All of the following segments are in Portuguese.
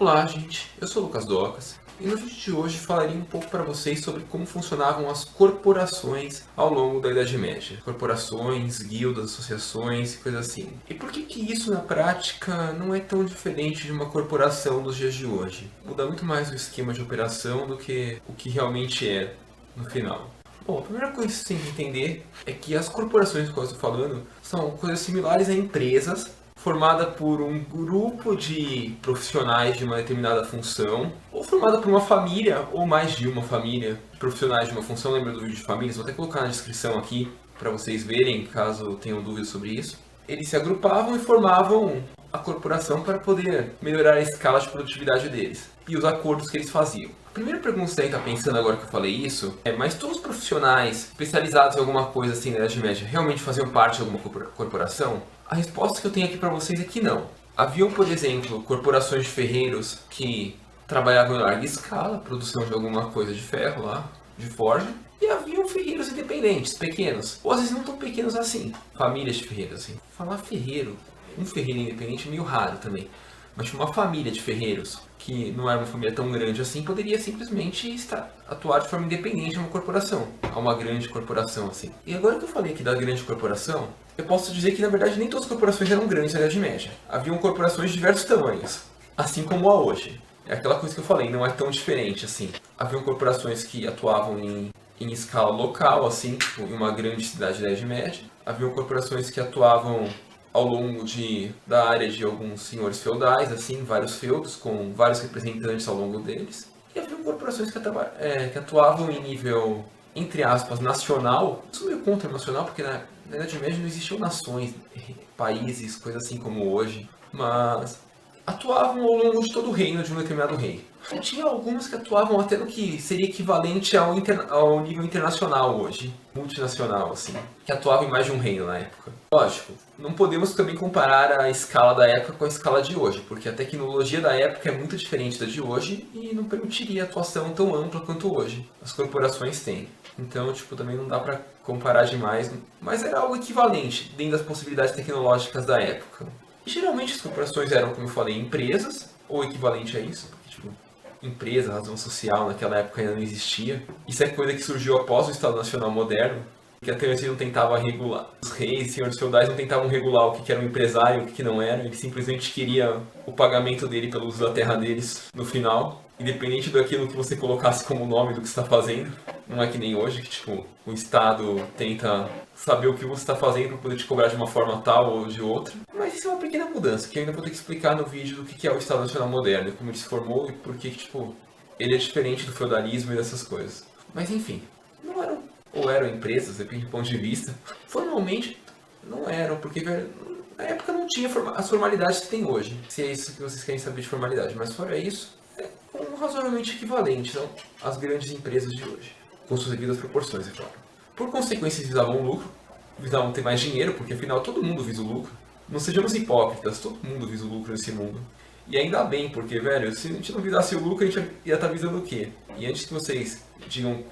Olá, gente. Eu sou o Lucas Docas e no vídeo de hoje falarei um pouco para vocês sobre como funcionavam as corporações ao longo da Idade Média. Corporações, guildas, associações e coisas assim. E por que isso na prática não é tão diferente de uma corporação dos dias de hoje? Muda muito mais o esquema de operação do que o que realmente é no final. Bom, a primeira coisa que você tem que entender é que as corporações que eu estou falando são coisas similares a empresas formada por um grupo de profissionais de uma determinada função, ou formada por uma família, ou mais de uma família de profissionais de uma função. Lembra do vídeo de famílias? Vou até colocar na descrição aqui para vocês verem, caso tenham dúvidas sobre isso. Eles se agrupavam e formavam a corporação para poder melhorar a escala de produtividade deles e os acordos que eles faziam. A primeira pergunta que você está pensando agora que eu falei isso é: mas todos os profissionais especializados em alguma coisa assim na Idade Média realmente faziam parte de alguma corporação? A resposta que eu tenho aqui para vocês é que não. Haviam, por exemplo, corporações de ferreiros que trabalhavam em larga escala, produção de alguma coisa de ferro lá, de forja, e haviam ferreiros independentes, pequenos, ou às vezes não tão pequenos assim, famílias de ferreiros assim. Falar ferreiro, um ferreiro independente é meio raro também, mas uma família de ferreiros, que não era uma família tão grande assim, poderia simplesmente atuar de forma independente de uma corporação, a uma grande corporação assim. E agora que eu falei aqui da grande corporação, eu posso dizer que na verdade nem todas as corporações eram grandes na Idade Média. Haviam corporações de diversos tamanhos, assim como há hoje. É aquela coisa que eu falei, não é tão diferente assim. Haviam corporações que atuavam em escala local, assim, tipo, em uma grande cidade da Idade Média. Haviam corporações que atuavam ao longo da área de alguns senhores feudais, assim, vários feudos, com vários representantes ao longo deles. E havia corporações que atuavam em nível, entre aspas, nacional. Isso meio contra-nacional, porque na Idade Média não existiam nações, países, coisas assim como hoje. Mas atuavam ao longo de todo o reino de um determinado rei. E tinha algumas que atuavam até no que seria equivalente ao nível internacional hoje, multinacional, assim, que atuavam em mais de um reino na época. Lógico, não podemos também comparar a escala da época com a escala de hoje, porque a tecnologia da época é muito diferente da de hoje e não permitiria atuação tão ampla quanto hoje as corporações têm. Então, também não dá pra comparar demais, mas era algo equivalente dentro das possibilidades tecnológicas da época. E, geralmente as corporações eram, como eu falei, empresas, ou equivalente a isso, porque, empresa, razão social, naquela época ainda não existia. Isso é coisa que surgiu após o Estado Nacional moderno, que até antes não tentava regular. Os reis e senhores feudais não tentavam regular o que era um empresário e o que não era, ele simplesmente queria o pagamento dele pelo uso da terra deles no final, independente daquilo que você colocasse como nome do que você está fazendo. Não é que nem hoje, que o Estado tenta saber o que você está fazendo para poder te cobrar de uma forma tal ou de outra. Mas isso é uma pequena mudança, que eu ainda vou ter que explicar no vídeo do que é o Estado Nacional Moderno, como ele se formou e por que ele é diferente do feudalismo e dessas coisas. Mas enfim, não eram, ou eram empresas, depende do ponto de vista. Formalmente, não eram, porque na época não tinha as formalidades que tem hoje, se é isso que vocês querem saber de formalidade. Mas fora isso, é razoavelmente equivalente às grandes empresas de hoje, com suas devidas proporções, é claro. Por consequência, eles visavam lucro, visavam ter mais dinheiro, porque afinal todo mundo visa o lucro. Não sejamos hipócritas, todo mundo visa o lucro nesse mundo. E ainda bem, porque, velho, se a gente não visasse o lucro, a gente ia estar visando o quê? E antes que vocês digam,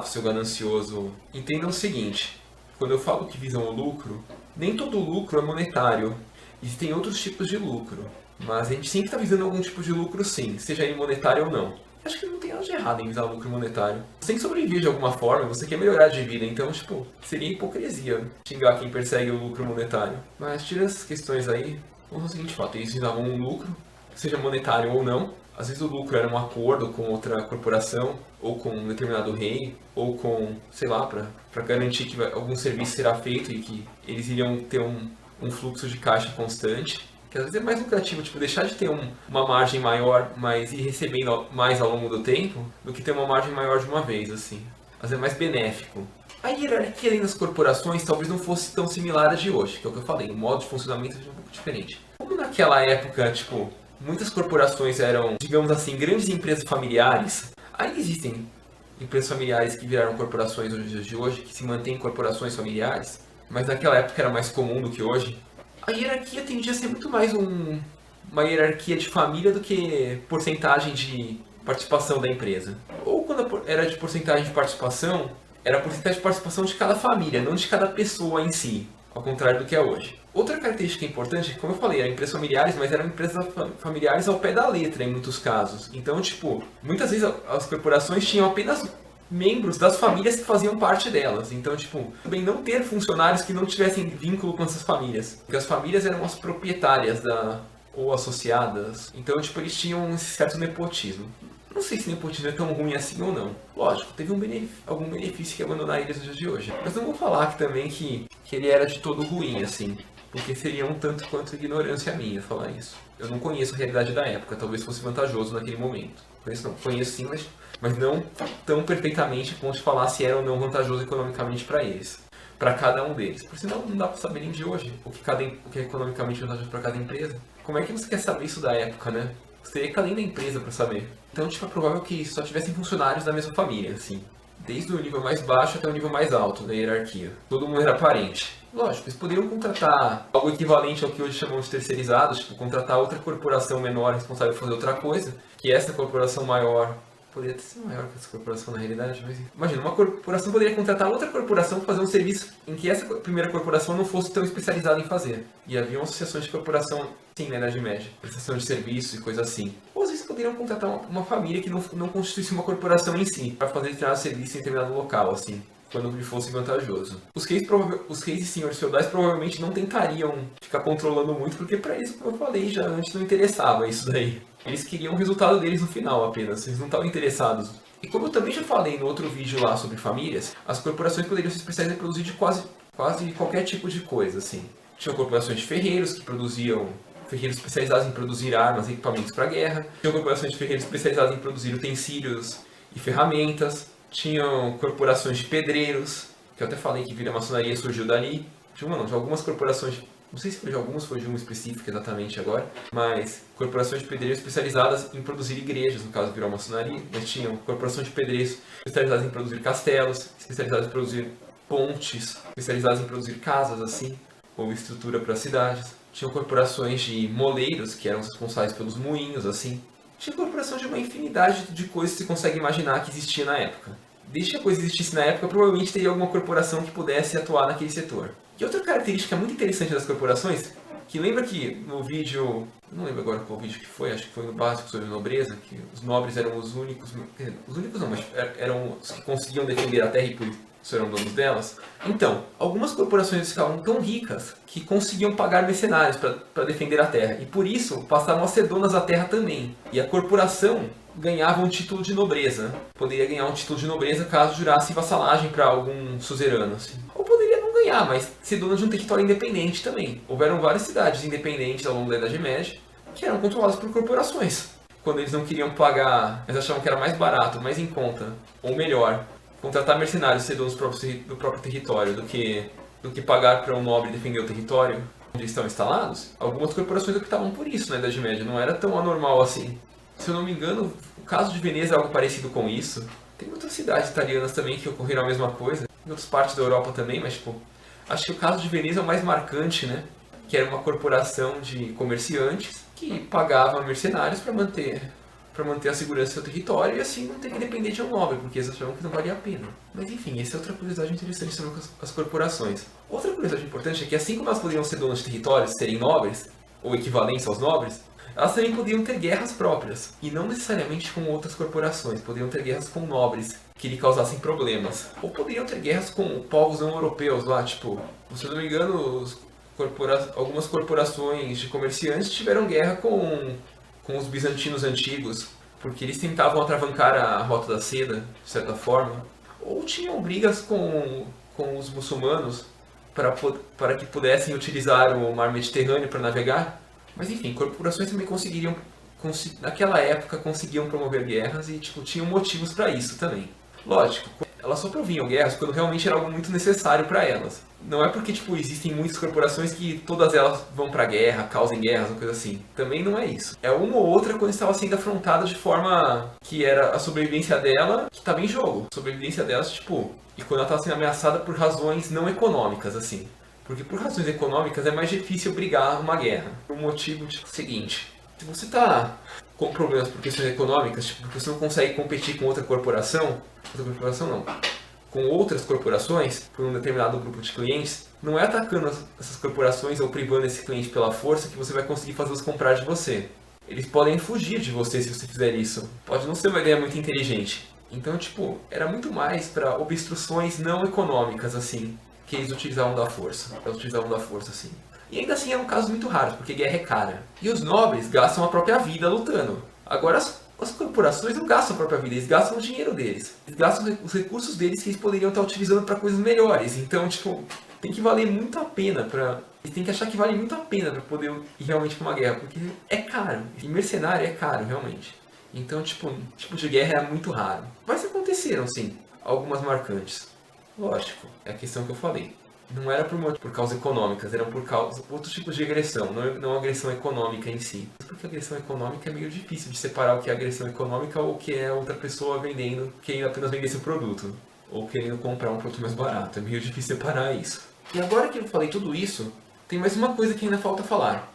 seu ganancioso, entendam o seguinte: quando eu falo que visam o lucro, nem todo lucro é monetário. Existem outros tipos de lucro, mas a gente sempre está visando algum tipo de lucro sim, seja ele monetário ou não. Acho que não tem nada de errado em visar lucro monetário. Você tem que sobreviver de alguma forma, você quer melhorar de vida, então, seria hipocrisia xingar quem persegue o lucro monetário. Mas, tirando essas questões aí, vamos ao seguinte fato: eles visavam um lucro, seja monetário ou não. Às vezes o lucro era um acordo com outra corporação, ou com um determinado rei, ou com, sei lá, para garantir que algum serviço será feito e que eles iriam ter um fluxo de caixa constante. Que às vezes é mais lucrativo, deixar de ter uma margem maior, mas ir recebendo mais ao longo do tempo, do que ter uma margem maior de uma vez, assim. Mas é mais benéfico. A hierarquia dentro das corporações talvez não fosse tão similar à de hoje, que é o que eu falei, o modo de funcionamento é um pouco diferente. Como naquela época, muitas corporações eram, digamos assim, grandes empresas familiares, ainda existem empresas familiares que viraram corporações nos dias de hoje, que se mantêm corporações familiares, mas naquela época era mais comum do que hoje. A hierarquia tendia a ser muito mais uma hierarquia de família do que porcentagem de participação da empresa. Ou quando era de porcentagem de participação, era a porcentagem de participação de cada família, não de cada pessoa em si. ao contrário do que é hoje. Outra característica importante, como eu falei, eram empresas familiares, mas eram empresas familiares ao pé da letra em muitos casos. Então, tipo, muitas vezes as corporações tinham apenas membros das famílias que faziam parte delas. Então, tipo, também não ter funcionários que não tivessem vínculo com essas famílias. Porque as famílias eram as proprietárias ou associadas. Então, tipo, eles tinham um certo nepotismo. Não sei se nepotismo é tão ruim assim ou não. Lógico, teve algum benefício que abandonar eles nos dias de hoje. Mas não vou falar que também que ele era de todo ruim, assim. Porque seria um tanto quanto ignorância minha falar isso. Eu não conheço a realidade da época, talvez fosse vantajoso naquele momento. Conheço sim, mas não tão perfeitamente a ponto de falar se era ou não vantajoso economicamente para eles. Para cada um deles. Por sinal, não dá para saber nem de hoje o que é economicamente vantajoso para cada empresa. Como é que você quer saber isso da época, né? Você teria que além da empresa para saber. Então, tipo, é provável que só tivessem funcionários da mesma família, assim. Desde o nível mais baixo até o nível mais alto da hierarquia. Todo mundo era parente. Lógico, eles poderiam contratar algo equivalente ao que hoje chamamos de terceirizados, tipo, contratar outra corporação menor responsável por fazer outra coisa, que essa corporação maior poderia ter sido maior que essa corporação na realidade, mas imagina, uma corporação poderia contratar outra corporação para fazer um serviço em que essa primeira corporação não fosse tão especializada em fazer. E havia associações de corporação, sim, na Idade Média, prestação de serviços e coisas assim. Ou às vezes poderiam contratar uma família que não constituísse uma corporação em si, para fazer determinado serviço em determinado local, assim, quando lhe fosse vantajoso. Os reis e senhores feudais provavelmente não tentariam ficar controlando muito, porque para eles, como eu falei já antes, não interessava isso daí. Eles queriam o resultado deles no final apenas, eles não estavam interessados. E como eu também já falei no outro vídeo lá sobre famílias, as corporações poderiam se especializar em produzir de quase qualquer tipo de coisa, assim. Tinham corporações de ferreiros que produziam ferreiros especializados em produzir armas e equipamentos para guerra. Tinham corporações de ferreiros especializadas em produzir utensílios e ferramentas. Tinham corporações de pedreiros, que eu até falei que a maçonaria surgiu dali. De algumas corporações, não sei se foi de algumas, foi de uma específica exatamente agora, mas corporações de pedreiros especializadas em produzir igrejas, no caso virou a maçonaria, mas tinham corporações de pedreiros especializadas em produzir castelos, especializadas em produzir pontes, especializadas em produzir casas, assim, ou estrutura para cidades. Tinham corporações de moleiros, que eram responsáveis pelos moinhos, assim. Tinha corporação de uma infinidade de coisas que você consegue imaginar que existia na época. Desde que a coisa existisse na época, provavelmente teria alguma corporação que pudesse atuar naquele setor. E outra característica muito interessante das corporações, que lembra que no vídeo, não lembro agora qual vídeo que foi, acho que foi no básico sobre nobreza, que os nobres eram os únicos não, mas eram os que conseguiam defender a terra e por isso eram donos delas. Então, algumas corporações ficavam tão ricas que conseguiam pagar mercenários para defender a terra, e por isso passavam a ser donas da terra também. E a corporação ganhava um título de nobreza. Poderia ganhar um título de nobreza caso jurasse vassalagem para algum suzerano. Assim. Ou poderia não ganhar, mas ser dona de um território independente também. Houveram várias cidades independentes ao longo da Idade Média que eram controladas por corporações. Quando eles não queriam pagar, eles achavam que era mais barato, mais em conta, ou melhor, contratar mercenários e ser donos do próprio território do que pagar para um nobre defender o território onde eles estão instalados. Algumas corporações optavam por isso na Idade Média, não era tão anormal assim. Se eu não me engano, o caso de Veneza é algo parecido com isso. Tem outras cidades italianas também que ocorreram a mesma coisa, em outras partes da Europa também, mas tipo, acho que o caso de Veneza é o mais marcante, né? Que era uma corporação de comerciantes que pagava mercenários para manter a segurança do seu território e assim não ter que depender de um nobre, porque eles achavam que não valia a pena. Mas enfim, essa é outra curiosidade interessante sobre as corporações. Outra curiosidade importante é que assim como elas poderiam ser donas de territórios, serem nobres, ou equivalentes aos nobres, elas também podiam ter guerras próprias, e não necessariamente com outras corporações, poderiam ter guerras com nobres, que lhe causassem problemas. Ou poderiam ter guerras com povos não europeus lá, tipo, se eu não me engano, algumas corporações de comerciantes tiveram guerra com os bizantinos antigos, porque eles tentavam atravancar a Rota da Seda, de certa forma. Ou tinham brigas com os muçulmanos para que pudessem utilizar o mar Mediterrâneo para navegar. Mas enfim, corporações também naquela época conseguiam promover guerras e tipo, tinham motivos para isso também. Lógico, elas só provinham guerras quando realmente era algo muito necessário para elas. Não é porque tipo, existem muitas corporações que todas elas vão para guerra, causem guerras, ou coisa assim. Também não é isso. É uma ou outra quando estava sendo afrontada de forma que era a sobrevivência dela que estava em jogo. A sobrevivência delas, tipo, e quando ela estava sendo ameaçada por razões não econômicas, assim. Porque por razões econômicas é mais difícil brigar uma guerra. Por um motivo tipo, seguinte. Se você está com problemas por questões econômicas, tipo, porque você não consegue competir com outra corporação não. com outras corporações, por um determinado grupo de clientes, não é atacando essas corporações ou privando esse cliente pela força que você vai conseguir fazê-los comprar de você. Eles podem fugir de você se você fizer isso. Pode não ser uma ideia muito inteligente. Então, tipo, era muito mais para obstruções não econômicas, assim, que eles utilizavam da força. Eles utilizavam da força, assim. E ainda assim eram casos muito raros, porque guerra é cara. E os nobres gastam a própria vida lutando. Agora, as corporações não gastam a própria vida, eles gastam o dinheiro deles. Eles gastam os recursos deles que eles poderiam estar utilizando para coisas melhores. Então, tipo, tem que valer muito a pena para... Eles têm que achar que vale muito a pena para poder ir realmente para uma guerra, porque é caro. E mercenário é caro, realmente. Então, tipo de guerra era muito raro. Mas aconteceram, sim, algumas marcantes. Lógico, é a questão que eu falei. Não era por causas econômicas, eram por causa outros tipos de agressão, não agressão econômica em si. Porque a agressão econômica é meio difícil de separar o que é agressão econômica ou o que é outra pessoa vendendo, querendo apenas vender seu produto, ou querendo comprar um produto mais barato. É meio difícil separar isso. E agora que eu falei tudo isso, tem mais uma coisa que ainda falta falar.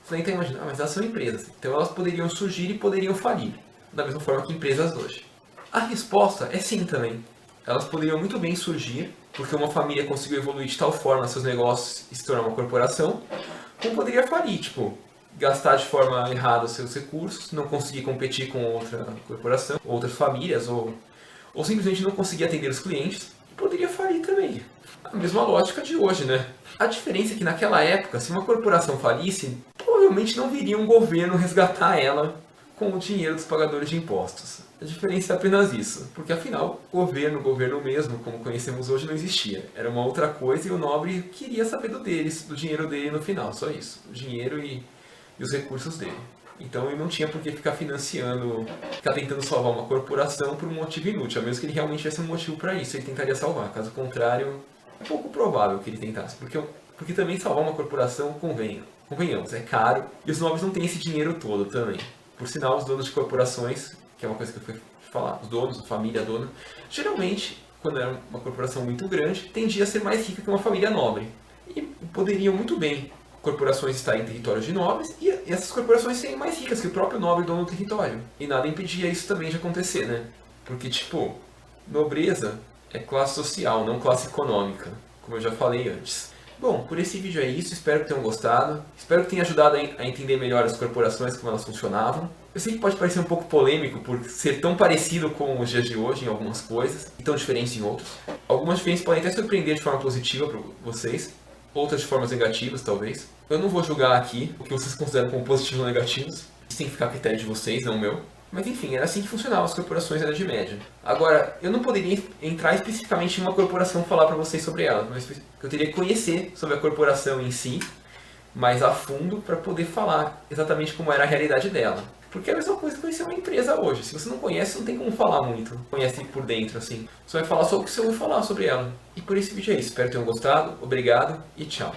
Você está imaginando, mas elas são empresas, então elas poderiam surgir e poderiam falir, da mesma forma que empresas hoje. A resposta é sim também. Elas poderiam muito bem surgir, porque uma família conseguiu evoluir de tal forma seus negócios e se tornar uma corporação, como poderia falir, tipo, gastar de forma errada os seus recursos, não conseguir competir com outra corporação, outras famílias, ou simplesmente não conseguir atender os clientes, e poderia falir também. A mesma lógica de hoje, né? A diferença é que naquela época, se uma corporação falisse, provavelmente não viria um governo resgatar ela com o dinheiro dos pagadores de impostos. A diferença é apenas isso, porque afinal, o governo mesmo, como conhecemos hoje, não existia. Era uma outra coisa e o nobre queria saber do dinheiro dele no final, só isso. O dinheiro e os recursos dele. Então ele não tinha por que ficar financiando, ficar tentando salvar uma corporação por um motivo inútil, a menos que ele realmente tivesse um motivo para isso, ele tentaria salvar. Caso contrário, é pouco provável que ele tentasse, porque também salvar uma corporação, convenhamos, é caro e os nobres não têm esse dinheiro todo também. Por sinal, os donos de corporações, que é uma coisa que eu fui falar, os donos, a família dona, geralmente, quando é uma corporação muito grande, tendia a ser mais rica que uma família nobre. E poderiam muito bem corporações estarem em territórios de nobres e essas corporações serem mais ricas que o próprio nobre dono do território. E nada impedia isso também de acontecer, né? Porque, tipo, nobreza é classe social, não classe econômica, como eu já falei antes. Bom, por esse vídeo é isso, espero que tenham gostado. Espero que tenha ajudado a entender melhor as corporações, como elas funcionavam. Eu sei que pode parecer um pouco polêmico por ser tão parecido com os dias de hoje em algumas coisas, e tão diferentes em outras. Algumas diferenças podem até surpreender de forma positiva para vocês, outras de formas negativas, talvez. Eu não vou julgar aqui o que vocês consideram como positivos ou negativos. Isso tem que ficar a critério de vocês, não o meu. Mas enfim, era assim que funcionavam as corporações na Idade Média. Agora, eu não poderia entrar especificamente em uma corporação e falar para vocês sobre ela, mas eu teria que conhecer sobre a corporação em si, mais a fundo, para poder falar exatamente como era a realidade dela. Porque é a mesma coisa que conhecer uma empresa hoje. Se você não conhece, não tem como falar muito. Conhece por dentro, assim. Você vai falar só o que você ouve falar sobre ela. E por esse vídeo é isso. Espero que tenham gostado. Obrigado e tchau.